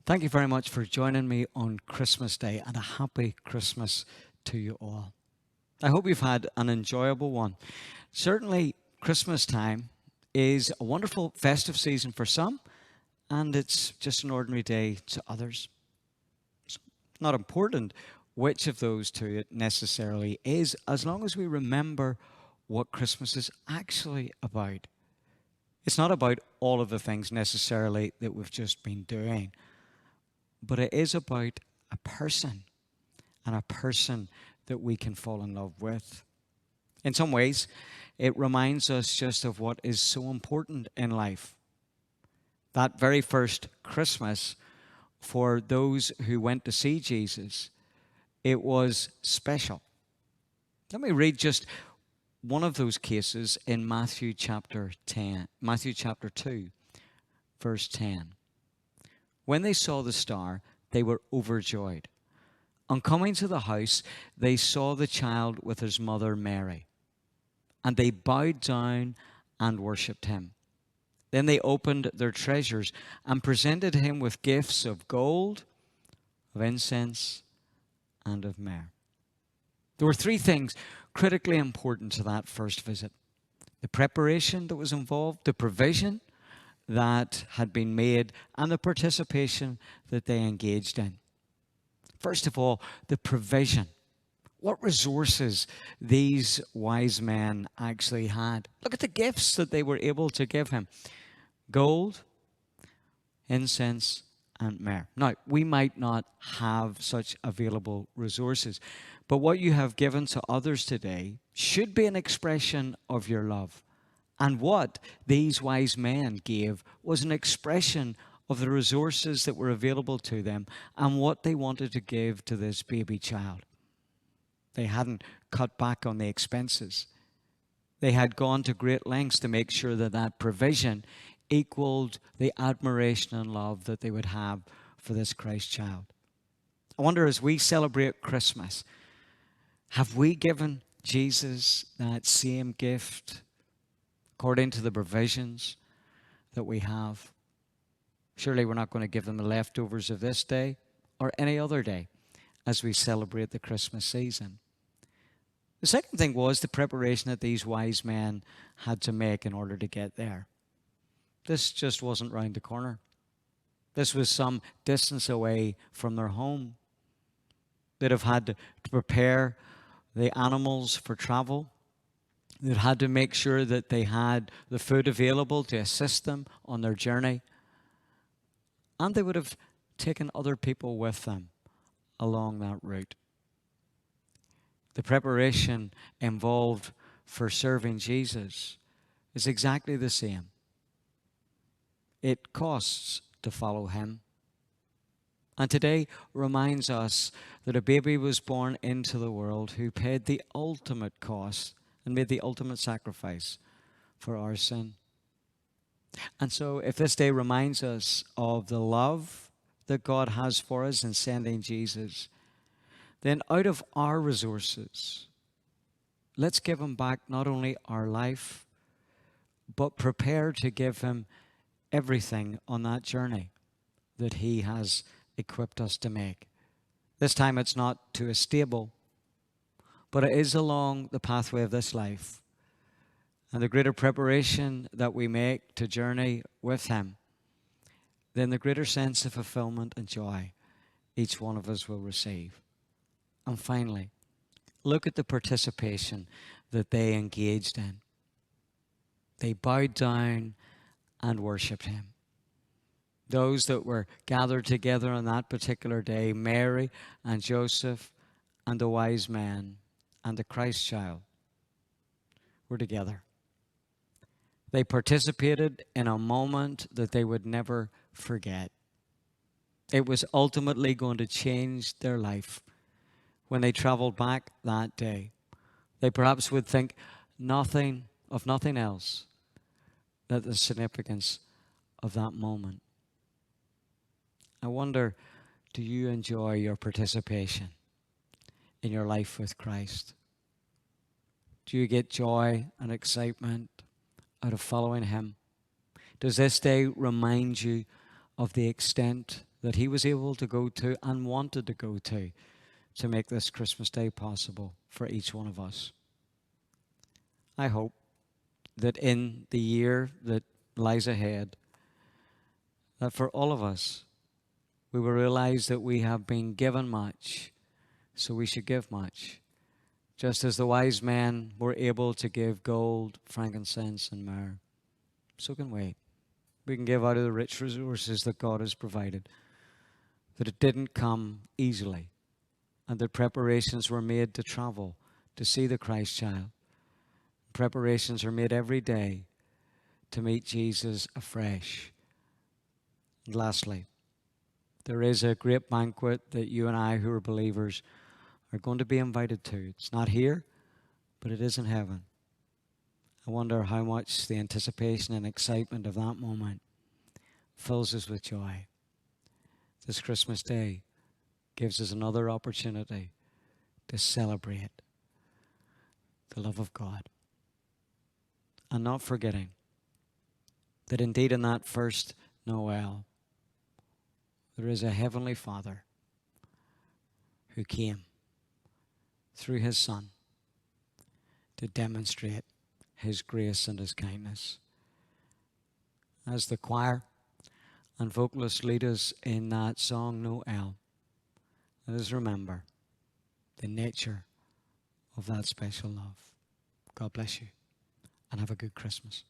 Thank you very much for joining me on Christmas Day, and a happy Christmas to you all. I hope you've had an enjoyable one. Certainly, Christmas time is a wonderful festive season for some, and it's just an ordinary day to others. It's not important which of those two it necessarily is, as long as we remember what Christmas is actually about. It's not about all of the things necessarily that we've just been doing, but it is about a person, and a person that we can fall in love with. In some ways, it reminds us just of what is so important in life. That very first Christmas, for those who went to see Jesus, it was special. Let me read just one of those cases in Matthew chapter 2, verse 10. When they saw the star, they were overjoyed. On coming to the house, they saw the child with his mother Mary, and they bowed down and worshipped him. Then they opened their treasures and presented him with gifts of gold, of incense, and of myrrh. There were three things critically important to that first visit: the preparation that was involved, the provision that had been made, and the participation that they engaged in. First of all, the provision. What resources these wise men actually had. Look at the gifts that they were able to give him: gold, incense, and myrrh. Now, we might not have such available resources, but what you have given to others today should be an expression of your love. And what these wise men gave was an expression of the resources that were available to them and what they wanted to give to this baby child. They hadn't cut back on the expenses. They had gone to great lengths to make sure that that provision equaled the admiration and love that they would have for this Christ child. I wonder, as we celebrate Christmas, have we given Jesus that same gift according to the provisions that we have? Surely we're not going to give them the leftovers of this day or any other day as we celebrate the Christmas season. The second thing was the preparation that these wise men had to make in order to get there. This just wasn't round the corner. This was some distance away from their home. They'd have had to prepare the animals for travel. They'd had to make sure that they had the food available to assist them on their journey. And they would have taken other people with them along that route. The preparation involved for serving Jesus is exactly the same. It costs to follow him. And today reminds us that a baby was born into the world who paid the ultimate cost and made the ultimate sacrifice for our sin. And so if this day reminds us of the love that God has for us in sending Jesus, then out of our resources, let's give him back not only our life, but prepare to give him everything on that journey that he has equipped us to make. This time it's not to a stable, but it is along the pathway of this life. And the greater preparation that we make to journey with him, then the greater sense of fulfillment and joy each one of us will receive. And finally, look at the participation that they engaged in. They bowed down and worshipped him. Those that were gathered together on that particular day, Mary and Joseph and the wise men and the Christ child, were together. They participated in a moment that they would never forget. It was ultimately going to change their life. When they traveled back that day, they perhaps would think nothing else than the significance of that moment. I wonder, do you enjoy your participation in your life with Christ? Do you get joy and excitement out of following him? Does this day remind you of the extent that he was able to go to and wanted to go to make this Christmas Day possible for each one of us. I hope that in the year that lies ahead, that for all of us, we will realize that we have been given much, so we should give much. Just as the wise men were able to give gold, frankincense, and myrrh, so can we. We can give out of the rich resources that God has provided. That it didn't come easily, and that preparations were made to travel to see the Christ child. Preparations are made every day to meet Jesus afresh. And lastly, there is a great banquet that you and I, who are believers, are going to be invited to. It's not here, but it is in heaven. I wonder how much the anticipation and excitement of that moment fills us with joy. This Christmas Day gives us another opportunity to celebrate the love of God. And not forgetting that indeed in that first Noel, there is a heavenly Father who came through his Son to demonstrate his grace and his kindness. As the choir and vocalists lead us in that song, Noel, let us remember the nature of that special love. God bless you, and have a good Christmas.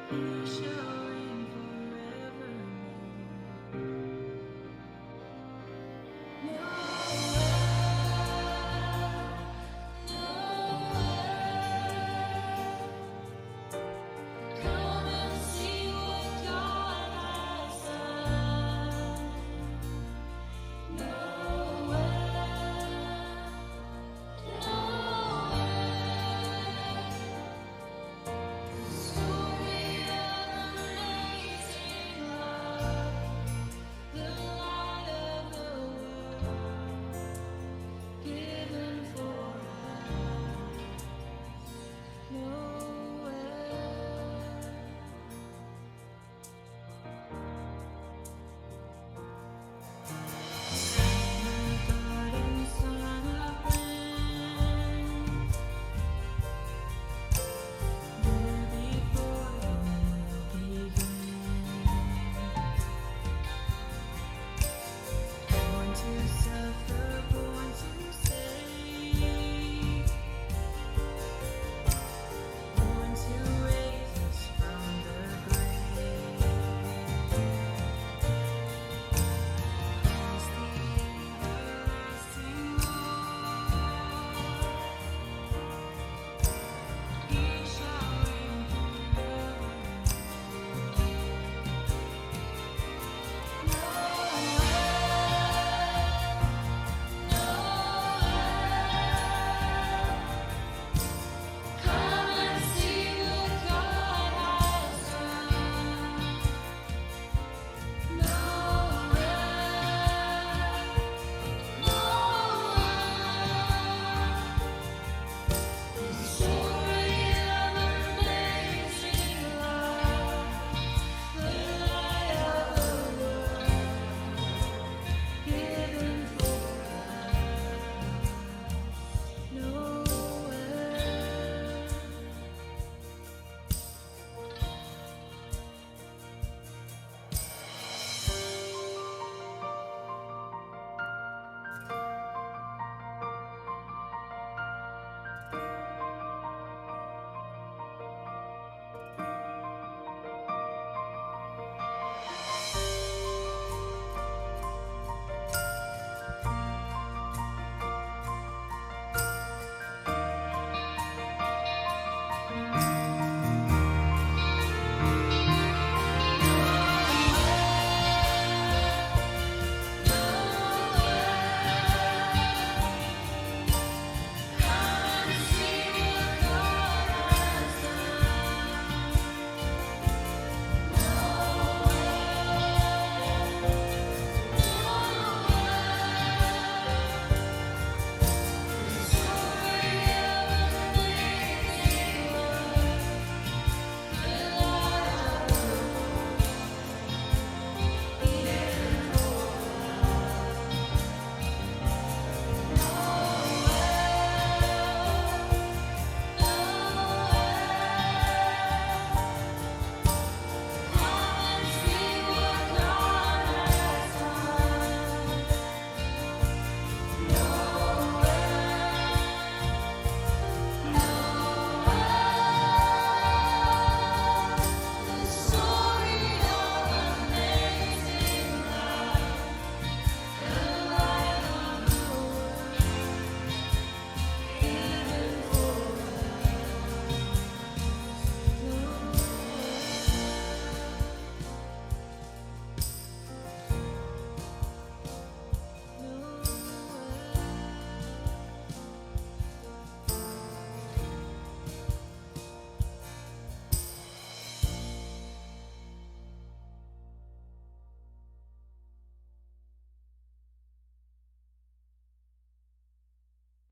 He shall